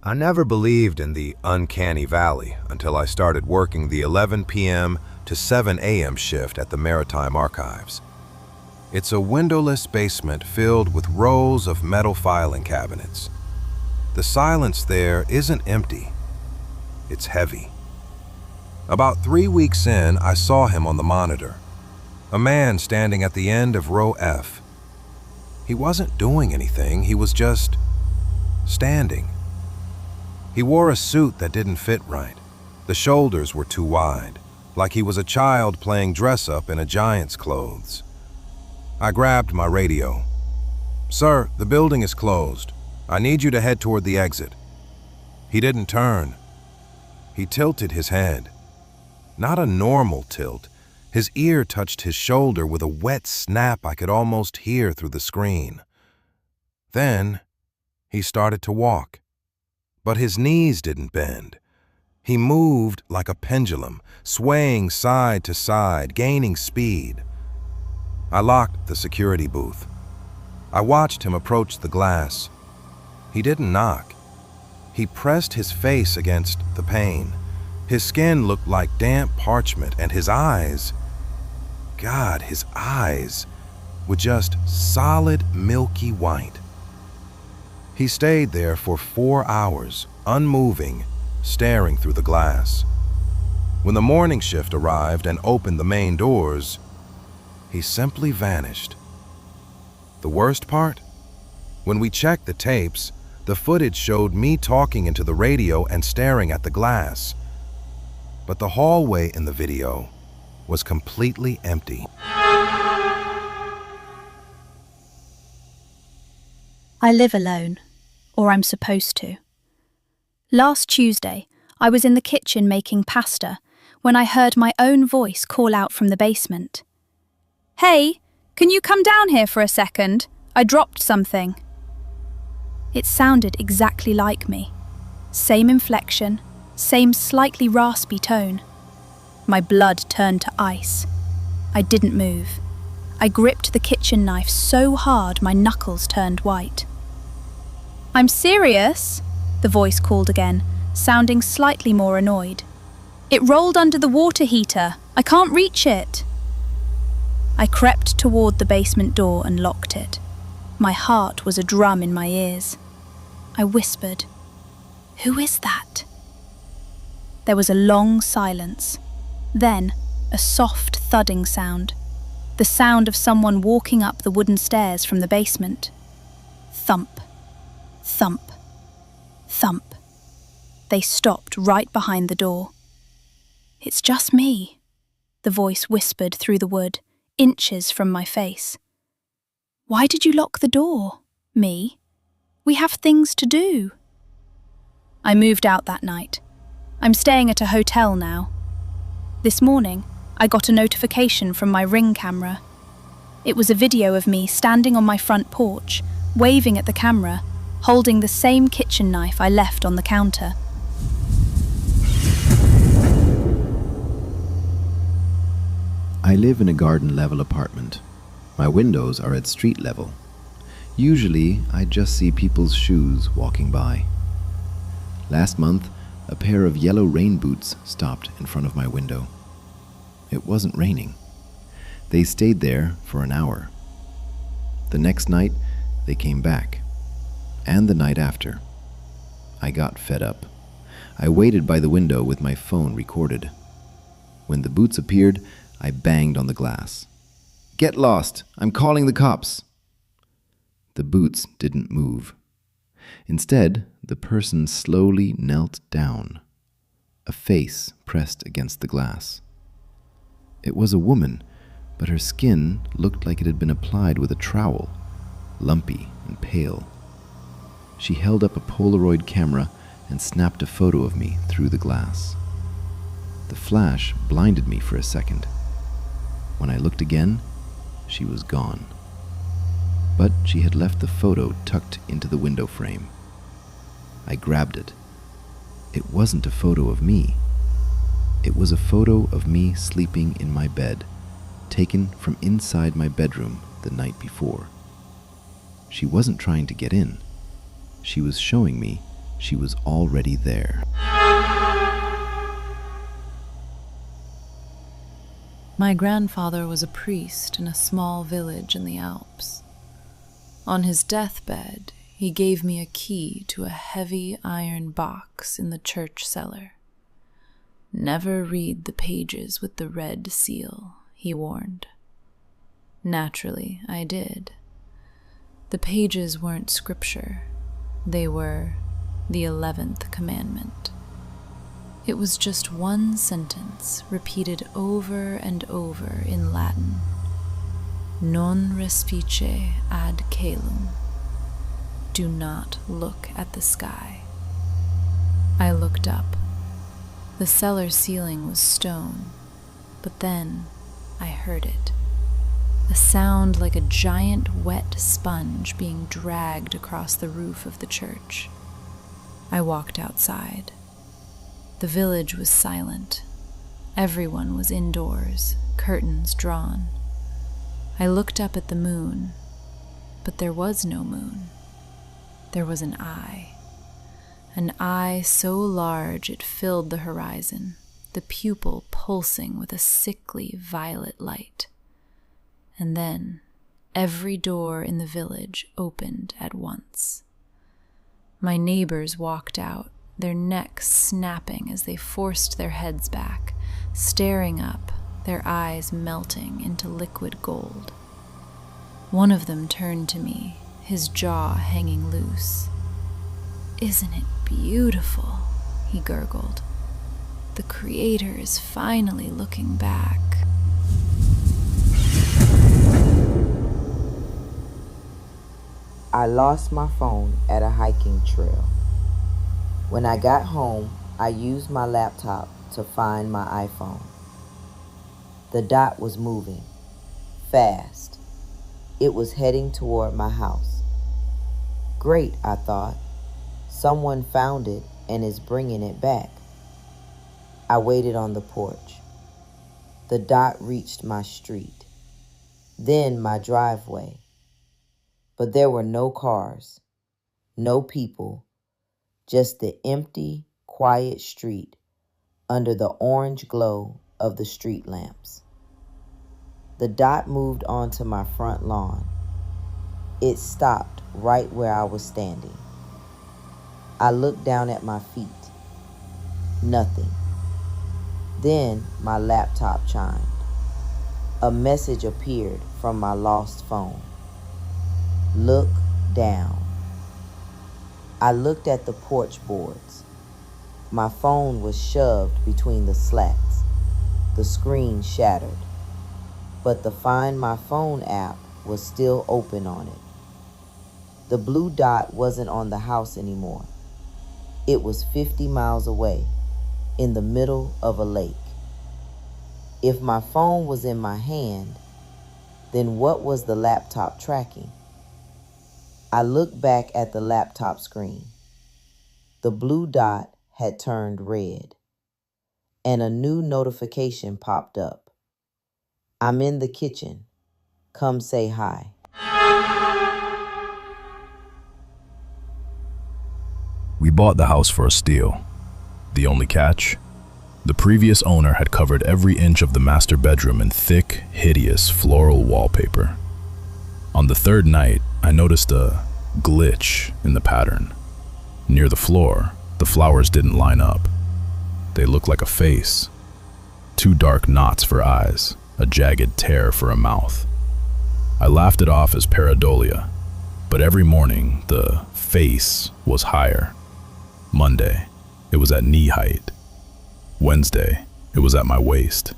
I never believed in the uncanny valley until I started working the 11 p.m. to 7 a.m. shift at the Maritime Archives. It's a windowless basement filled with rows of metal filing cabinets. The silence there isn't empty, it's heavy. About 3 weeks in, I saw him on the monitor. A man standing at the end of row F. He wasn't doing anything, he was just standing. He wore a suit that didn't fit right. The shoulders were too wide, like he was a child playing dress-up in a giant's clothes. I grabbed my radio. "Sir, the building is closed. I need you to head toward the exit." He didn't turn. He tilted his head. Not a normal tilt. His ear touched his shoulder with a wet snap I could almost hear through the screen. Then, he started to walk. But his knees didn't bend. He moved like a pendulum, swaying side to side, gaining speed. I locked the security booth. I watched him approach the glass. He didn't knock. He pressed his face against the pane. His skin looked like damp parchment, and his eyes, God, his eyes were just solid, milky white. He stayed there for 4 hours, unmoving, staring through the glass. When the morning shift arrived and opened the main doors, he simply vanished. The worst part? When we checked the tapes, the footage showed me talking into the radio and staring at the glass. But the hallway in the video was completely empty. I live alone, or I'm supposed to. Last Tuesday, I was in the kitchen making pasta when I heard my own voice call out from the basement. "Hey, can you come down here for a second? I dropped something." It sounded exactly like me. Same inflection, same slightly raspy tone. My blood turned to ice. I didn't move. I gripped the kitchen knife so hard my knuckles turned white. "I'm serious," the voice called again, sounding slightly more annoyed. "It rolled under the water heater. I can't reach it." I crept toward the basement door and locked it. My heart was a drum in my ears. I whispered, "Who is that?" There was a long silence. Then, a soft thudding sound. The sound of someone walking up the wooden stairs from the basement. Thump, thump, thump. They stopped right behind the door. "It's just me," the voice whispered through the wood, inches from my face. "Why did you lock the door, me? We have things to do." I moved out that night. I'm staying at a hotel now. This morning, I got a notification from my Ring camera. It was a video of me standing on my front porch, waving at the camera, holding the same kitchen knife I left on the counter. I live in a garden-level apartment. My windows are at street level. Usually, I just see people's shoes walking by. Last month, a pair of yellow rain boots stopped in front of my window. It wasn't raining. They stayed there for an hour. The next night, they came back. And the night after. I got fed up. I waited by the window with my phone recorded. When the boots appeared, I banged on the glass. "Get lost! I'm calling the cops!" The boots didn't move. Instead, the person slowly knelt down, a face pressed against the glass. It was a woman, but her skin looked like it had been applied with a trowel, lumpy and pale. She held up a Polaroid camera and snapped a photo of me through the glass. The flash blinded me for a second. When I looked again, she was gone. But she had left the photo tucked into the window frame. I grabbed it. It wasn't a photo of me. It was a photo of me sleeping in my bed, taken from inside my bedroom the night before. She wasn't trying to get in. She was showing me she was already there. My grandfather was a priest in a small village in the Alps. On his deathbed, he gave me a key to a heavy iron box in the church cellar. "Never read the pages with the red seal," he warned. Naturally, I did. The pages weren't scripture. They were the 11th commandment. It was just one sentence repeated over and over in Latin. Non respice ad caelum. Do not look at the sky. I looked up. The cellar ceiling was stone, but then I heard it. A sound like a giant wet sponge being dragged across the roof of the church. I walked outside. The village was silent. Everyone was indoors, curtains drawn. I looked up at the moon, but there was no moon. There was an eye so large it filled the horizon, the pupil pulsing with a sickly violet light. And then every door in the village opened at once. My neighbors walked out, their necks snapping as they forced their heads back, staring up, their eyes melting into liquid gold. One of them turned to me, his jaw hanging loose. "Isn't it beautiful?" he gurgled. "The Creator is finally looking back." I lost my phone at a hiking trail. When I got home, I used my laptop to find my iPhone. The dot was moving, fast. It was heading toward my house. Great, I thought. Someone found it and is bringing it back. I waited on the porch. The dot reached my street, then my driveway. But there were no cars, no people, just the empty, quiet street under the orange glow of the street lamps. The dot moved onto my front lawn. It stopped right where I was standing. I looked down at my feet. Nothing. Then my laptop chimed. A message appeared from my lost phone. Look down. I looked at the porch boards. My phone was shoved between the slats. The screen shattered. But the Find My Phone app was still open on it. The blue dot wasn't on the house anymore. It was 50 miles away, in the middle of a lake. If my phone was in my hand, then what was the laptop tracking? I looked back at the laptop screen. The blue dot had turned red, and a new notification popped up. I'm in the kitchen. Come say hi. We bought the house for a steal. The only catch? The previous owner had covered every inch of the master bedroom in thick, hideous floral wallpaper. On the third night, I noticed a glitch in the pattern. Near the floor, the flowers didn't line up. They looked like a face. 2 dark knots for eyes, a jagged tear for a mouth. I laughed it off as pareidolia, but every morning the face was higher. Monday, it was at knee height. Wednesday, it was at my waist.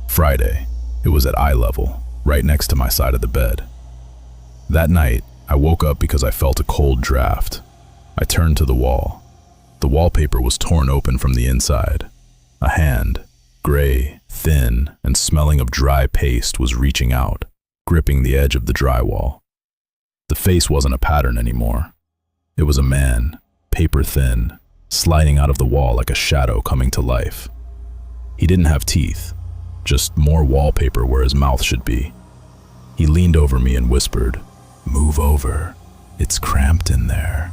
Friday, it was at eye level, right next to my side of the bed. That night, I woke up because I felt a cold draft. I turned to the wall. The wallpaper was torn open from the inside. A hand, gray, thin, and smelling of dry paste, was reaching out, gripping the edge of the drywall. The face wasn't a pattern anymore. It was a man, paper thin, sliding out of the wall like a shadow coming to life. He didn't have teeth, just more wallpaper where his mouth should be. He leaned over me and whispered, "Move over. It's cramped in there."